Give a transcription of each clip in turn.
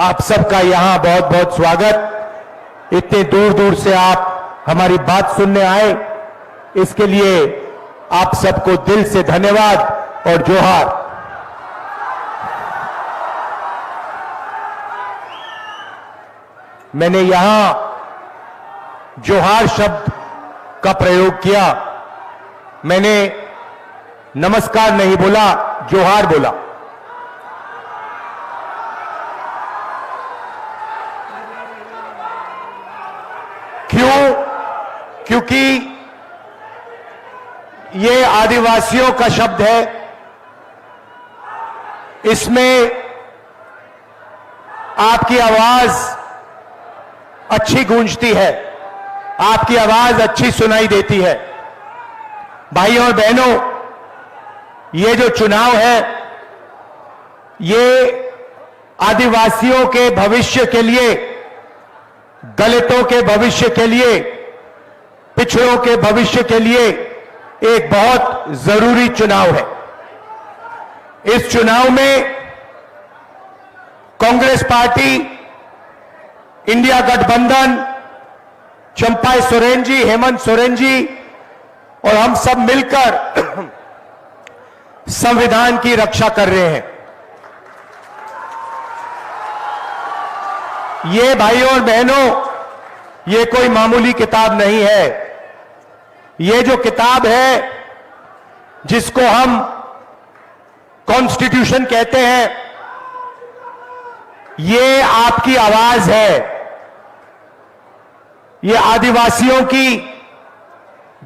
आप सबका यहां बहुत बहुत स्वागत। इतने दूर दूर से आप हमारी बात सुनने आए, इसके लिए आप सबको दिल से धन्यवाद और जोहार। मैंने यहां जोहार शब्द का प्रयोग किया, मैंने नमस्कार नहीं बोला, जोहार बोला। क्यों? क्योंकि ये आदिवासियों का शब्द है, इसमें आपकी आवाज अच्छी गूंजती है, आपकी आवाज अच्छी सुनाई देती है। भाइयों और बहनों, ये जो चुनाव है, ये आदिवासियों के भविष्य के लिए, दलितों के भविष्य के लिए, पिछड़ों के भविष्य के लिए एक बहुत जरूरी चुनाव है। इस चुनाव में कांग्रेस पार्टी, इंडिया गठबंधन, चंपाई सोरेन जी, हेमंत सोरेन जी और हम सब मिलकर संविधान की रक्षा कर रहे हैं। ये भाइयों और बहनों, ये कोई मामूली किताब नहीं है। ये जो किताब है, जिसको हम कॉन्स्टिट्यूशन कहते हैं, ये आपकी आवाज है। ये आदिवासियों की,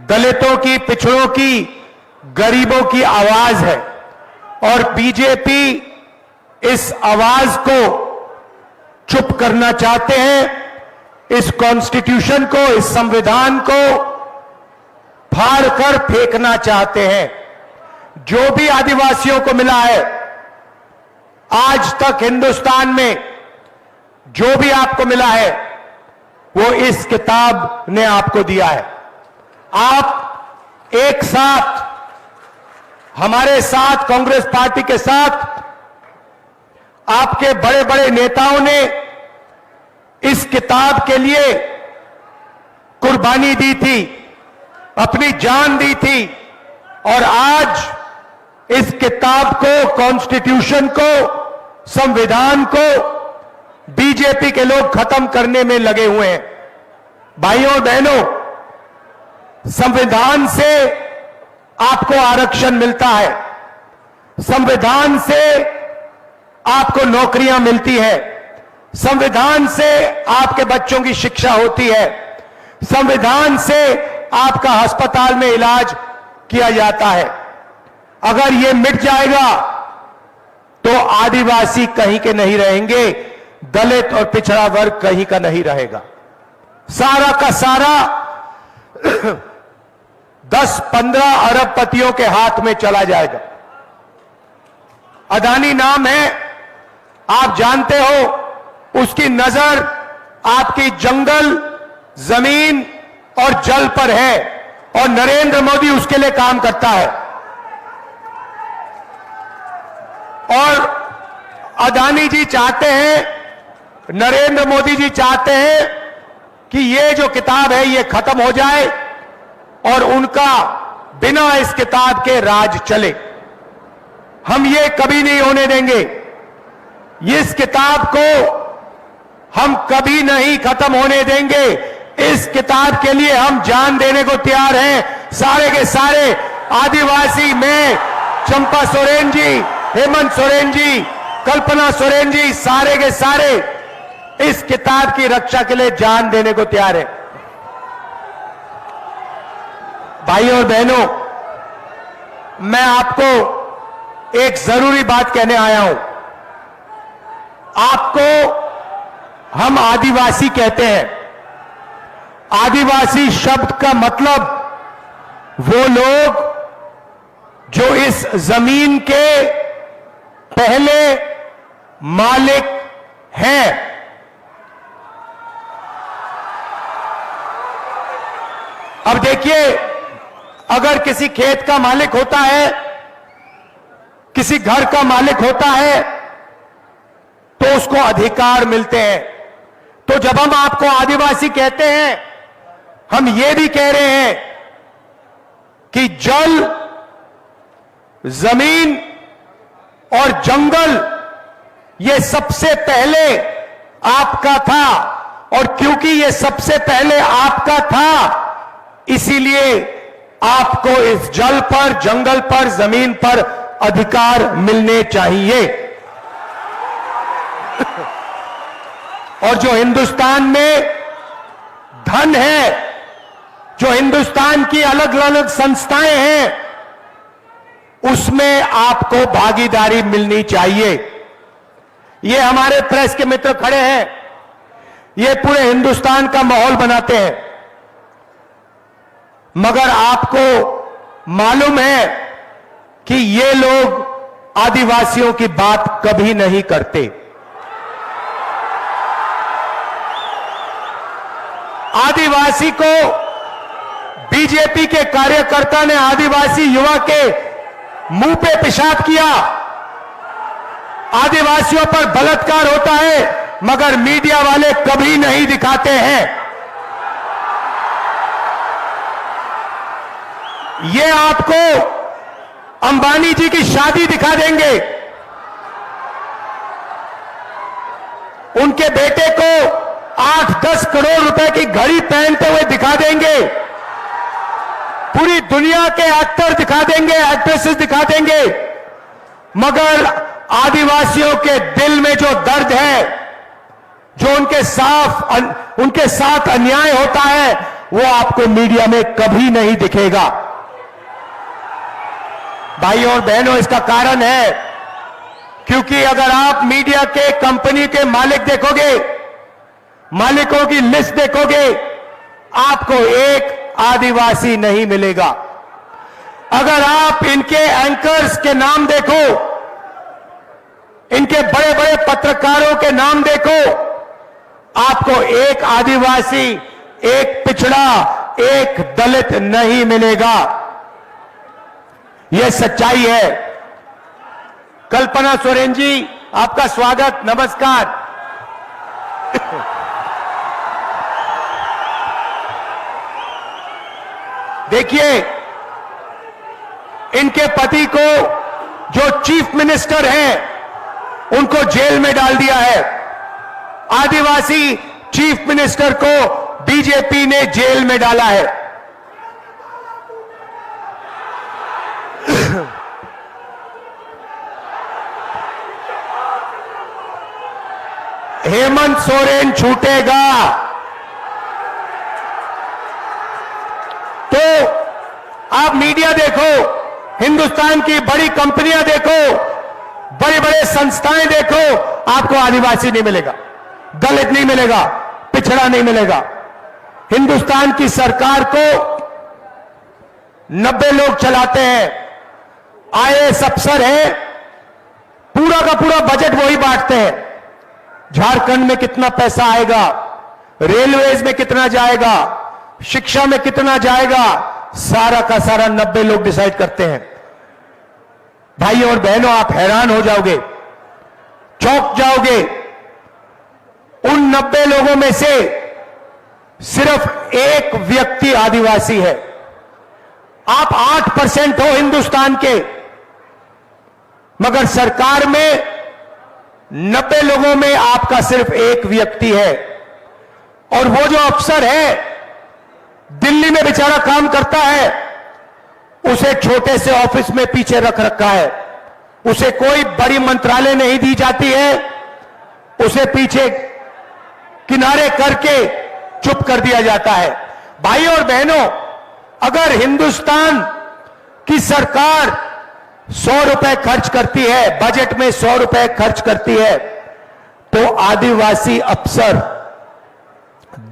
दलितों की, पिछड़ों की, गरीबों की आवाज है और बीजेपी इस आवाज को चुप करना चाहते हैं। इस कॉन्स्टिट्यूशन को, इस संविधान को फाड़कर फेंकना चाहते हैं। जो भी आदिवासियों को मिला है, आज तक हिंदुस्तान में जो भी आपको मिला है, वो इस किताब ने आपको दिया है। आप एक साथ, हमारे साथ, कांग्रेस पार्टी के साथ, आपके बड़े बड़े नेताओं ने इस किताब के लिए कुर्बानी दी थी, अपनी जान दी थी और आज इस किताब को, कॉन्स्टिट्यूशन को, संविधान को बीजेपी के लोग खत्म करने में लगे हुए हैं। भाइयों और बहनों, संविधान से आपको आरक्षण मिलता है, संविधान से आपको नौकरियां मिलती है, संविधान से आपके बच्चों की शिक्षा होती है, संविधान से आपका अस्पताल में इलाज किया जाता है। अगर ये मिट जाएगा तो आदिवासी कहीं के नहीं रहेंगे, दलित और पिछड़ा वर्ग कहीं का नहीं रहेगा। सारा का सारा 10-15 अरबपतियों के हाथ में चला जाएगा। अदानी नाम है, आप जानते हो, उसकी नजर आपकी जंगल, जमीन और जल पर है और नरेंद्र मोदी उसके लिए काम करता है। और अदानी जी चाहते हैं, नरेंद्र मोदी जी चाहते हैं कि ये जो किताब है ये खत्म हो जाए और उनका बिना इस किताब के राज चले। हम ये कभी नहीं होने देंगे। इस किताब को हम कभी नहीं खत्म होने देंगे। इस किताब के लिए हम जान देने को तैयार हैं। सारे के सारे आदिवासी, मैं, चंपा सोरेन जी, हेमंत सोरेन जी, कल्पना सोरेन जी, सारे के सारे इस किताब की रक्षा के लिए जान देने को तैयार है। भाइयों और बहनों, मैं आपको एक जरूरी बात कहने आया हूं। आपको हम आदिवासी कहते हैं। आदिवासी शब्द का मतलब वो लोग जो इस जमीन के पहले मालिक हैं। अब देखिए, अगर किसी खेत का मालिक होता है, किसी घर का मालिक होता है, तो उसको अधिकार मिलते हैं। तो जब हम आपको आदिवासी कहते हैं, हम ये भी कह रहे हैं कि जल, जमीन और जंगल ये सबसे पहले आपका था, और क्योंकि ये सबसे पहले आपका था, इसीलिए आपको इस जल पर, जंगल पर, जमीन पर अधिकार मिलने चाहिए। और जो हिंदुस्तान में धन है, जो हिंदुस्तान की अलग अलग संस्थाएं हैं, उसमें आपको भागीदारी मिलनी चाहिए। ये हमारे प्रेस के मित्र खड़े हैं, ये पूरे हिंदुस्तान का माहौल बनाते हैं, मगर आपको मालूम है कि ये लोग आदिवासियों की बात कभी नहीं करते। आदिवासी को बीजेपी के कार्यकर्ता ने आदिवासी युवा के मुंह पे पेशाब किया। आदिवासियों पर बलात्कार होता है, मगर मीडिया वाले कभी नहीं दिखाते हैं। ये आपको अंबानी जी की शादी दिखा देंगे, उनके बेटे को 8-10 करोड़ रुपए की घड़ी पहनते हुए दिखा देंगे, पूरी दुनिया के एक्टर दिखा देंगे, एक्ट्रेसेस दिखा देंगे, मगर आदिवासियों के दिल में जो दर्द है, जो उनके साथ अन्याय होता है, वो आपको मीडिया में कभी नहीं दिखेगा। भाइयों और बहनों, इसका कारण है क्योंकि अगर आप मीडिया के कंपनी के मालिक देखोगे, मालिकों की लिस्ट देखोगे, आपको एक आदिवासी नहीं मिलेगा। अगर आप इनके एंकर्स के नाम देखो, इनके बड़े बड़े पत्रकारों के नाम देखो, आपको एक आदिवासी, एक पिछड़ा, एक दलित नहीं मिलेगा। यह सच्चाई है। कल्पना सोरेन जी, आपका स्वागत, नमस्कार। देखिए, इनके पति को, जो चीफ मिनिस्टर हैं, उनको जेल में डाल दिया है। आदिवासी चीफ मिनिस्टर को बीजेपी ने जेल में डाला है। हेमंत सोरेन छूटेगा तो आप मीडिया देखो, हिंदुस्तान की बड़ी कंपनियां देखो, बड़े बड़े संस्थाएं देखो, आपको आदिवासी नहीं मिलेगा, दलित नहीं मिलेगा, पिछड़ा नहीं मिलेगा। हिंदुस्तान की सरकार को 90 लोग चलाते हैं, आईएएस अफसर है, पूरा का पूरा बजट वही बांटते हैं। झारखंड में कितना पैसा आएगा, रेलवेज में कितना जाएगा, शिक्षा में कितना जाएगा, सारा का सारा 90 लोग डिसाइड करते हैं। भाइयों और बहनों, आप हैरान हो जाओगे, चौंक जाओगे। उन 90 लोगों में से सिर्फ एक व्यक्ति आदिवासी है। आप 8% हो हिंदुस्तान के, मगर सरकार में 90 लोगों में आपका सिर्फ एक व्यक्ति है। और वो जो अफसर है, दिल्ली में बेचारा काम करता है, उसे छोटे से ऑफिस में पीछे रख रखा है, उसे कोई बड़ी मंत्रालय नहीं दी जाती है, उसे पीछे किनारे करके चुप कर दिया जाता है। भाइयों और बहनों, अगर हिंदुस्तान की सरकार 100 रुपए खर्च करती है, बजट में 100 रुपए खर्च करती है, तो आदिवासी अफसर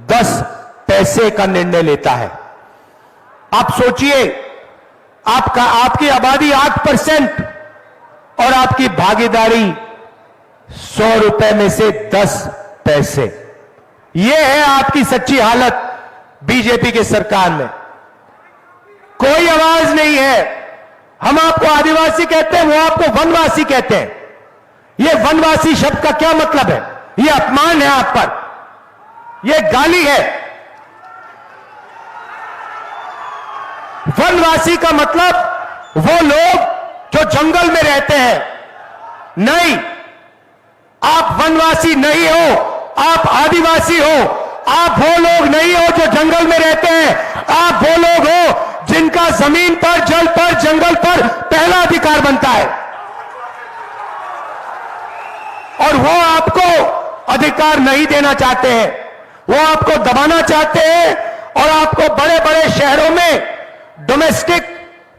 10 पैसे का निर्णय लेता है। आप सोचिए, आपकी आबादी 8% और आपकी भागीदारी 100 रुपए में से 10 पैसे। यह है आपकी सच्ची हालत बीजेपी की सरकार में। कोई आवाज नहीं है। हम आपको आदिवासी कहते हैं, वो आपको वनवासी कहते हैं। ये वनवासी शब्द का क्या मतलब है? ये अपमान है आप पर, ये गाली है। वनवासी का मतलब वो लोग जो जंगल में रहते हैं। नहीं, आप वनवासी नहीं हो, आप आदिवासी हो। आप वो लोग नहीं हो जो जंगल में रहते हैं, आप वो लोग हो जिनका जमीन पर, जल पर, जंगल पर पहला अधिकार बनता है। और वो आपको अधिकार नहीं देना चाहते हैं, वो आपको दबाना चाहते हैं और आपको बड़े बड़े शहरों में डोमेस्टिक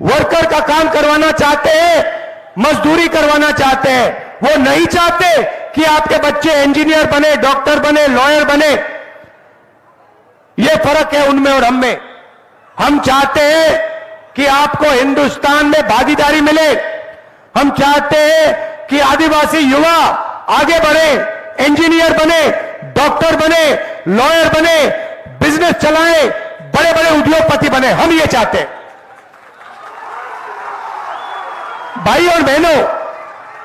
वर्कर का काम करवाना चाहते हैं, मजदूरी करवाना चाहते हैं। वो नहीं चाहते कि आपके बच्चे इंजीनियर बने, डॉक्टर बने, लॉयर बने। ये फर्क है उनमें और हम में। हम चाहते हैं कि आपको हिंदुस्तान में भागीदारी मिले। हम चाहते हैं कि आदिवासी युवा आगे बढ़े, इंजीनियर बने, डॉक्टर बने, लॉयर बने, बिजनेस चलाएं, बड़े बड़े उद्योगपति बने। हम ये चाहते हैं। भाई और बहनों,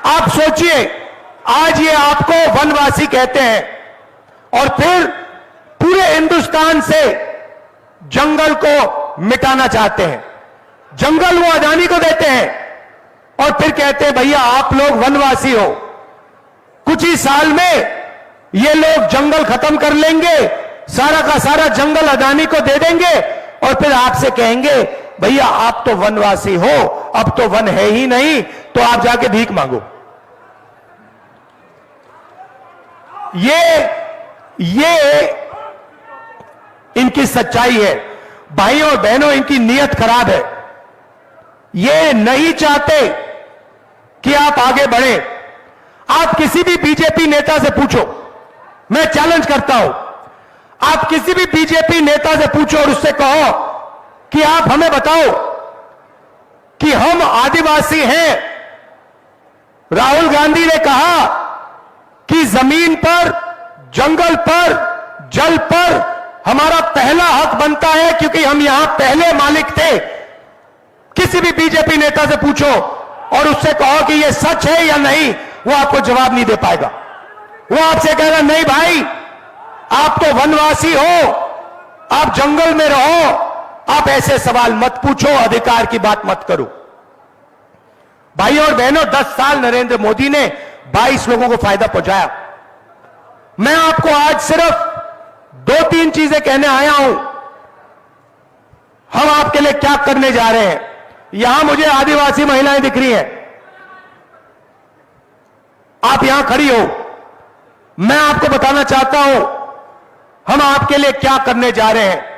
आप सोचिए, आज ये आपको वनवासी कहते हैं और फिर पूरे हिंदुस्तान से जंगल को मिटाना चाहते हैं। जंगल वो अदानी को देते हैं और फिर कहते हैं भैया आप लोग वनवासी हो। कुछ ही साल में ये लोग जंगल खत्म कर लेंगे, सारा का सारा जंगल अदानी को दे देंगे और फिर आपसे कहेंगे भैया आप तो वनवासी हो, अब तो वन है ही नहीं, तो आप जाके भीख मांगो। ये इनकी सच्चाई है। भाइयों और बहनों, इनकी नीयत खराब है। ये नहीं चाहते कि आप आगे बढ़े। आप किसी भी बीजेपी नेता से पूछो, मैं चैलेंज करता हूं, आप किसी भी बीजेपी नेता से पूछो और उससे कहो कि आप हमें बताओ कि हम आदिवासी हैं। राहुल गांधी ने कहा कि जमीन पर, जंगल पर, जल पर हमारा पहला हक बनता है क्योंकि हम यहां पहले मालिक थे। किसी भी बीजेपी नेता से पूछो और उससे कहो कि यह सच है या नहीं, वो आपको जवाब नहीं दे पाएगा। वो आपसे कहेगा नहीं भाई, आप तो वनवासी हो, आप जंगल में रहो, आप ऐसे सवाल मत पूछो, अधिकार की बात मत करो। भाइयों और बहनों, 10 साल नरेंद्र मोदी ने 22 लोगों को फायदा पहुंचाया। मैं आपको आज सिर्फ 2-3 चीजें कहने आया हूं। हम आपके लिए क्या करने जा रहे हैं। यहां मुझे आदिवासी महिलाएं दिख रही हैं, आप यहां खड़ी हो। मैं आपको बताना चाहता हूं हम आपके लिए क्या करने जा रहे हैं।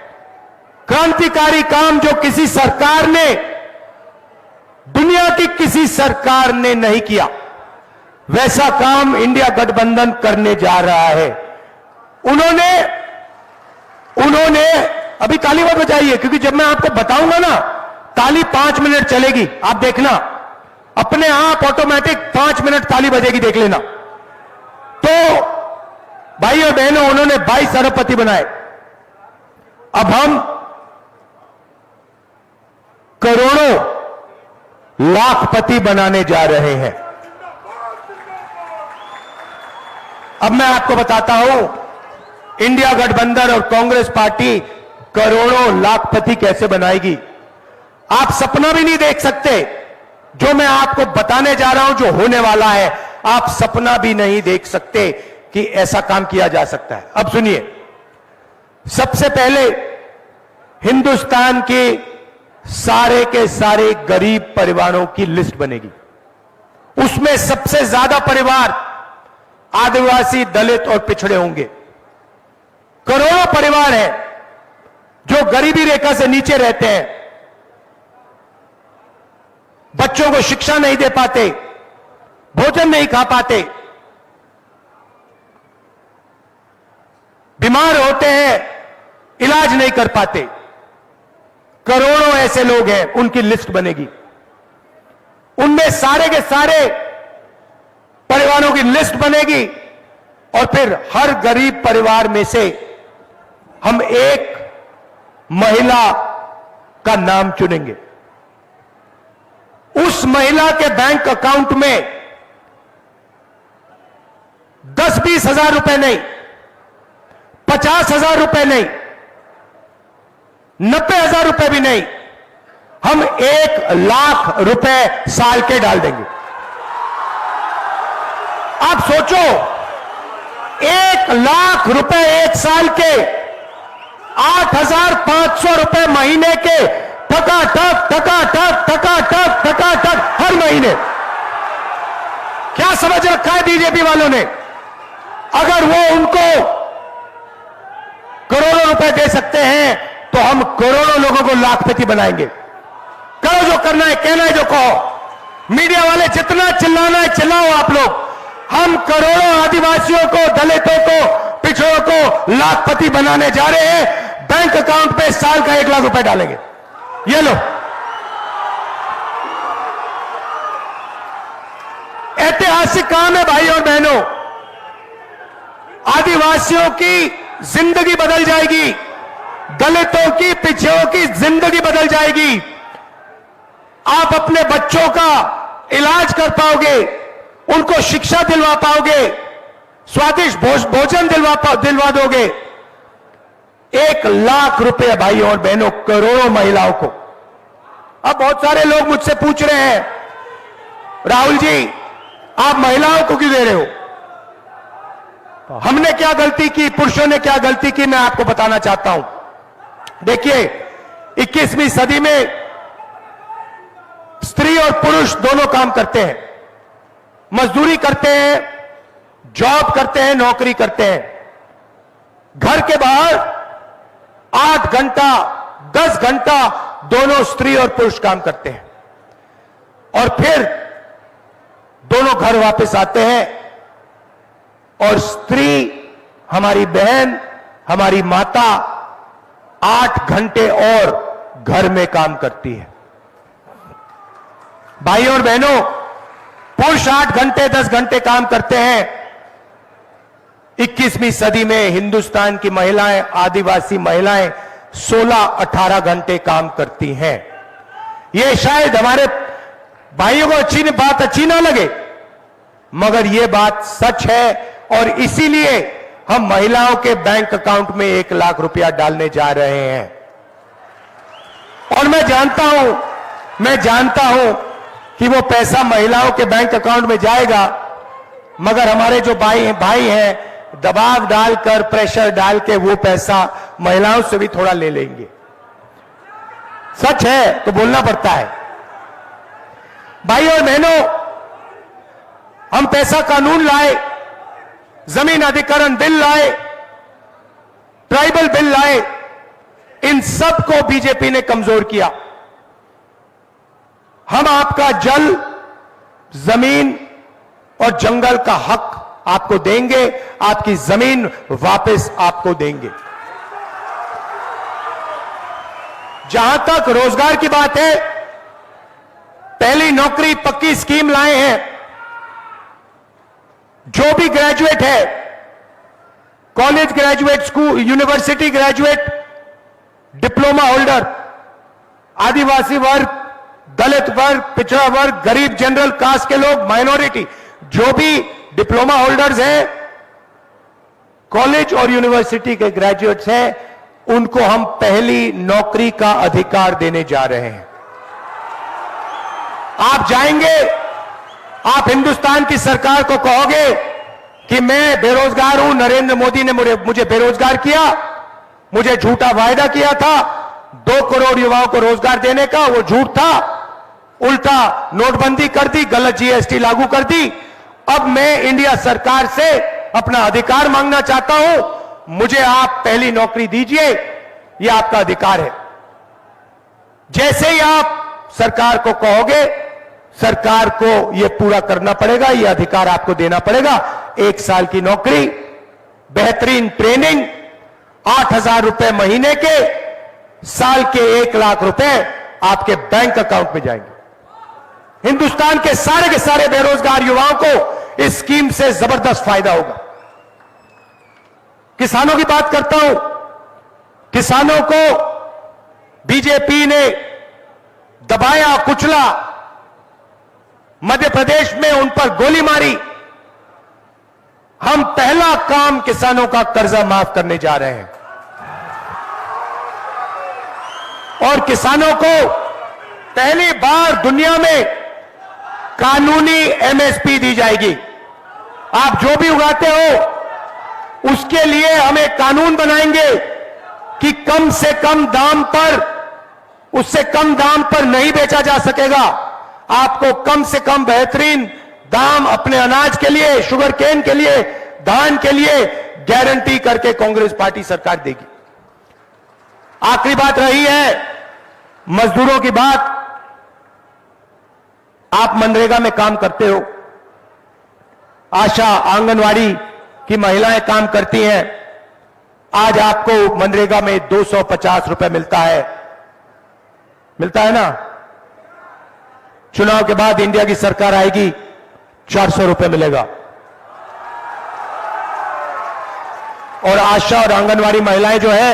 क्रांतिकारी काम जो किसी सरकार ने, दुनिया की किसी सरकार ने नहीं किया, वैसा काम इंडिया गठबंधन करने जा रहा है। उन्होंने अभी ताली मत बजाइए, क्योंकि जब मैं आपको बताऊंगा ना, ताली 5 मिनट चलेगी, आप देखना अपने आप ऑटोमेटिक 5 मिनट ताली बजेगी, देख लेना। तो भाई और बहनों, उन्होंने 22 अरबपति बनाए। अब हम करोड़ों लाखपति बनाने जा रहे हैं। अब मैं आपको बताता हूं इंडिया गठबंधन और कांग्रेस पार्टी करोड़ों लाखपति कैसे बनाएगी। आप सपना भी नहीं देख सकते। जो मैं आपको बताने जा रहा हूं, जो होने वाला है, आप सपना भी नहीं देख सकते कि ऐसा काम किया जा सकता है। अब सुनिए, सबसे पहले हिंदुस्तान के सारे गरीब परिवारों की लिस्ट बनेगी। उसमें सबसे ज्यादा परिवार आदिवासी, दलित और पिछड़े होंगे। करोड़ों परिवार हैं जो गरीबी रेखा से नीचे रहते हैं, बच्चों को शिक्षा नहीं दे पाते, भोजन नहीं खा पाते, बीमार होते हैं, इलाज नहीं कर पाते। करोड़ों ऐसे लोग हैं, उनकी लिस्ट बनेगी। उनमें सारे के सारे परिवारों की लिस्ट बनेगी और फिर हर गरीब परिवार में से हम एक महिला का नाम चुनेंगे। उस महिला के बैंक अकाउंट में 10-20 हजार रुपए नहीं, 50,000 रुपए नहीं, 90,000 रुपए भी नहीं, हम 1,00,000 रुपए साल के डाल देंगे। आप सोचो, 1,00,000 रुपए एक साल के, 8,500 रुपए महीने के, ठकाठक ठकाठक ठकाठक ठकाठक हर महीने। क्या समझ रखा है बीजेपी वालों ने? अगर वो उनको करोड़ों रुपए दे सकते हैं तो हम करोड़ों लोगों को लाखपति बनाएंगे। करो जो करना है, कहना है जो कहो। मीडिया वाले जितना चिल्लाना है चिल्लाओ आप लोग। हम करोड़ों आदिवासियों को, दलितों को, पिछड़ों को लाखपति बनाने जा रहे हैं। बैंक अकाउंट पे साल का 1,00,000 रुपए डालेंगे। ये लो, ऐतिहासिक काम है भाई और बहनों। आदिवासियों की जिंदगी बदल जाएगी, दलितों की, पिछड़ों की जिंदगी बदल जाएगी। आप अपने बच्चों का इलाज कर पाओगे, उनको शिक्षा दिलवा पाओगे, स्वादिष्ट भोजन दिलवा दोगे। 1,00,000 रुपए भाई और बहनों, करोड़ों महिलाओं को। अब बहुत सारे लोग मुझसे पूछ रहे हैं, राहुल जी आप महिलाओं को क्यों दे रहे हो? हमने क्या गलती की, पुरुषों ने क्या गलती की, मैं आपको बताना चाहता हूं। देखिए, 21वीं सदी में स्त्री और पुरुष दोनों काम करते हैं, मजदूरी करते हैं, जॉब करते हैं, नौकरी करते हैं। घर के बाहर 8 घंटा 10 घंटा दोनों स्त्री और पुरुष काम करते हैं, और फिर दोनों घर वापस आते हैं, और स्त्री, हमारी बहन, हमारी माता 8 घंटे और घर में काम करती है। भाई और बहनों, पुरुष 8 घंटे 10 घंटे काम करते हैं। 21वीं सदी में हिंदुस्तान की महिलाएं, आदिवासी महिलाएं 16-18 घंटे काम करती हैं। यह शायद हमारे भाइयों को बात अच्छी ना लगे, मगर यह बात सच है, और इसीलिए हम महिलाओं के बैंक अकाउंट में 1,00,000 रुपया डालने जा रहे हैं। और मैं जानता हूं कि वो पैसा महिलाओं के बैंक अकाउंट में जाएगा, मगर हमारे जो भाई हैं दबाव डालकर, प्रेशर डाल के वो पैसा महिलाओं से भी थोड़ा ले लेंगे। सच है तो बोलना पड़ता है। भाई और बहनों, हम पैसा कानून लाए, जमीन अधिग्रहण बिल लाए, ट्राइबल बिल लाए, इन सब को बीजेपी ने कमजोर किया। हम आपका जल, जमीन और जंगल का हक आपको देंगे, आपकी जमीन वापस आपको देंगे। जहां तक रोजगार की बात है, पहली नौकरी पक्की स्कीम लाए हैं। जो भी ग्रेजुएट है, college graduate, school, university graduate, diploma holder, आदिवासी वर्ग, दलित वर्ग, पिछड़ा वर्ग, गरीब, जनरल कास्ट के लोग, माइनॉरिटी, जो भी डिप्लोमा होल्डर्स हैं, कॉलेज और यूनिवर्सिटी के ग्रेजुएट्स हैं, उनको हम पहली नौकरी का अधिकार देने जा रहे हैं। आप जाएंगे, आप हिंदुस्तान की सरकार को कहोगे कि मैं बेरोजगार हूं, नरेंद्र मोदी ने मुझे बेरोजगार किया, मुझे झूठा वायदा किया था 2 करोड़ युवाओं को रोजगार देने का, वो झूठ था, उल्टा नोटबंदी कर दी, गलत जीएसटी लागू कर दी। अब मैं इंडिया सरकार से अपना अधिकार मांगना चाहता हूं, मुझे आप पहली नौकरी दीजिए, यह आपका अधिकार है। जैसे ही आप सरकार को कहोगे, सरकार को यह पूरा करना पड़ेगा, यह अधिकार आपको देना पड़ेगा। 1 साल की नौकरी, बेहतरीन ट्रेनिंग, 8,000 रुपए महीने के, साल के 1,00,000 रुपए आपके बैंक अकाउंट में जाएंगे। हिंदुस्तान के सारे बेरोजगार युवाओं को इस स्कीम से जबरदस्त फायदा होगा। किसानों की बात करता हूं। किसानों को बीजेपी ने दबाया, कुचला, मध्य प्रदेश में उन पर गोली मारी। हम पहला काम किसानों का कर्जा माफ करने जा रहे हैं और किसानों को पहली बार दुनिया में कानूनी एमएसपी दी जाएगी। आप जो भी उगाते हो उसके लिए हम एक कानून बनाएंगे कि कम से कम दाम पर, उससे कम दाम पर नहीं बेचा जा सकेगा। आपको कम से कम बेहतरीन दाम अपने अनाज के लिए, शुगर केन के लिए, धान के लिए गारंटी करके कांग्रेस पार्टी सरकार देगी। आखिरी बात रही है मजदूरों की बात। आप मनरेगा में काम करते हो, आशा आंगनवाड़ी की महिलाएं काम करती हैं। आज आपको मनरेगा में 250 रुपए मिलता है ना। चुनाव के बाद इंडिया की सरकार आएगी, 400 रुपए मिलेगा। और आशा और आंगनवाड़ी महिलाएं जो है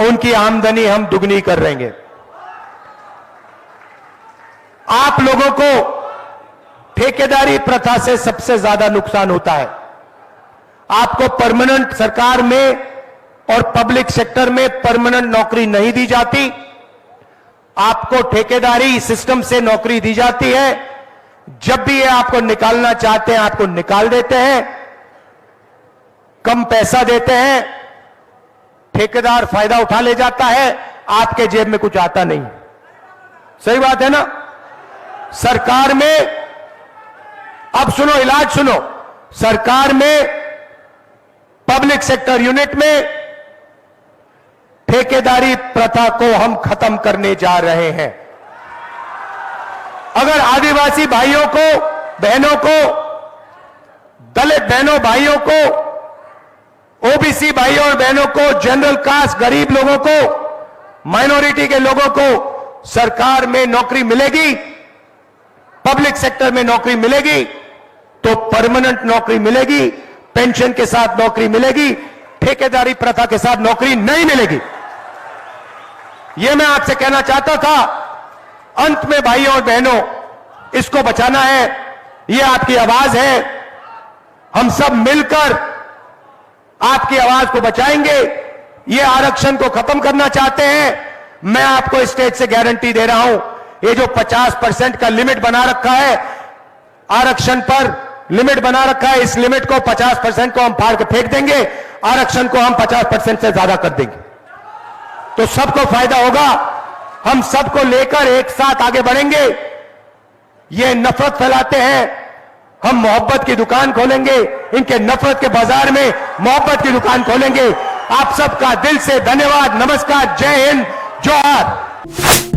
उनकी आमदनी हम दुगनी कर देंगे। आप लोगों को ठेकेदारी प्रथा से सबसे ज्यादा नुकसान होता है। आपको परमानेंट सरकार में और पब्लिक सेक्टर में परमानेंट नौकरी नहीं दी जाती। आपको ठेकेदारी सिस्टम से नौकरी दी जाती है। जब भी ये आपको निकालना चाहते हैं आपको निकाल देते हैं, कम पैसा देते हैं, ठेकेदार फायदा उठा ले जाता है, आपके जेब में कुछ आता नहीं। सही बात है ना। सरकार में, अब सुनो, इलाज सुनो, सरकार में पब्लिक सेक्टर यूनिट में ठेकेदारी प्रथा को हम खत्म करने जा रहे हैं। अगर आदिवासी भाइयों को, बहनों को, दलित बहनों भाइयों को, ओबीसी भाइयों और बहनों को, जनरल कास्ट गरीब लोगों को, माइनॉरिटी के लोगों को सरकार में नौकरी मिलेगी, पब्लिक सेक्टर में नौकरी मिलेगी तो परमानेंट नौकरी मिलेगी, पेंशन के साथ नौकरी मिलेगी, ठेकेदारी प्रथा के साथ नौकरी नहीं मिलेगी। यह मैं आपसे कहना चाहता था। अंत में भाइयों और बहनों, इसको बचाना है, यह आपकी आवाज है। हम सब मिलकर आपकी आवाज को बचाएंगे। ये आरक्षण को खत्म करना चाहते हैं। मैं आपको स्टेज से गारंटी दे रहा हूं, ये जो 50% का लिमिट बना रखा है, आरक्षण पर लिमिट बना रखा है, इस लिमिट को 50% को हम फाड़ के फेंक देंगे, आरक्षण को हम 50% से ज्यादा कर देंगे, तो सबको फायदा होगा। हम सबको लेकर एक साथ आगे बढ़ेंगे। ये नफरत फैलाते हैं, हम मोहब्बत की दुकान खोलेंगे, इनके नफरत के बाजार में मोहब्बत की दुकान खोलेंगे। आप सबका दिल से धन्यवाद। नमस्कार, जय हिंद, जोहार।